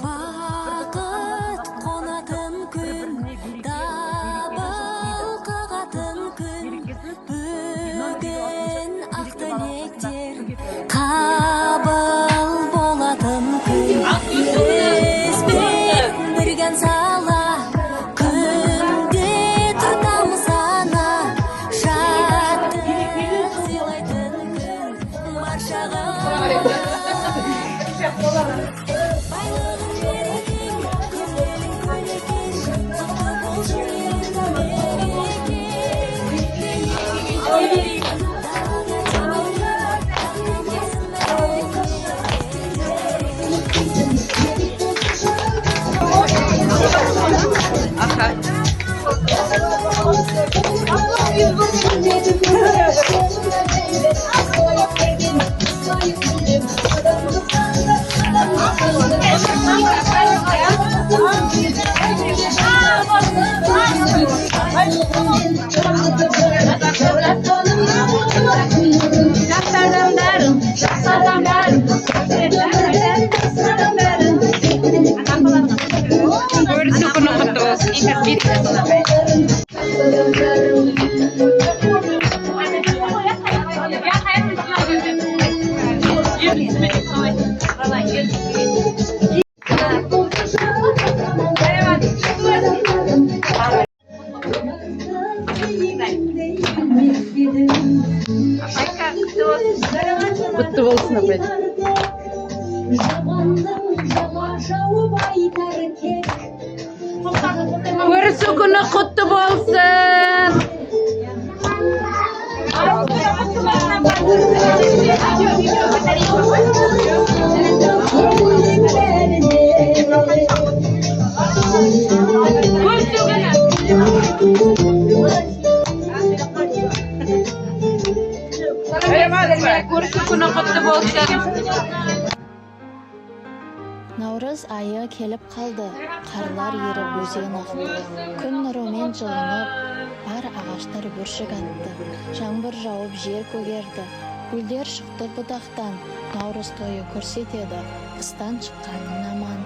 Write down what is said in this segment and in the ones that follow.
Бақыт қонатын күн, дабыл қағатын күн, бүгін ақ тілектер қабыл болатын күн. Бізбен бірген сала күнде тұтамыз ана, шаттық сыйлайтын күн баршаға. Kutlu olsun efendim. Görüşü günü kutlu olsun. Наурыз айы келіп қалды, қарлар еріп өзен ақты, күн нұрымен жылынып, бар ағаштар бүршік атты, жаңбыр жауып жер көгерді, гүлдер шықты бұдақтан, наурыз тойы көрсетеді, қыстан шыққанын аман.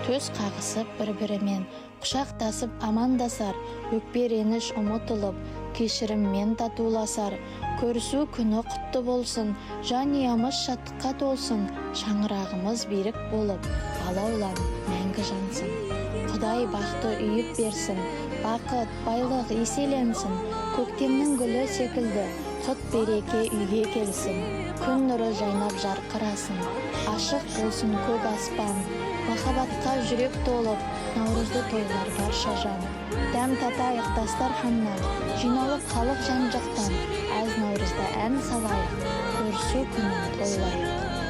Төс қағысып бір-бірімен, құшақтасып амандасар, өкпе реніш ұмытылып, кешіріммен татуласар. Көрісу күні құтты болсын, жанұямыз шаттыққа толсын, шаңырағымыз берік болып, алаулан мәңгі жансын. Құдай бақты үйіп берсін, бақыт, байлық еселенсін, көктемнің гүлі секілді, құт береке үйге келсін. Күн нұры жайнап жарқырасын, ашық болсын көк аспан, махаббатқа жүрек толып, наурызды тойлар барша жан. Дәм татайық дастарханнан, жиналып халық жан-жақтан, әз наурызда ән салайық, көрісу күнін тойлайық.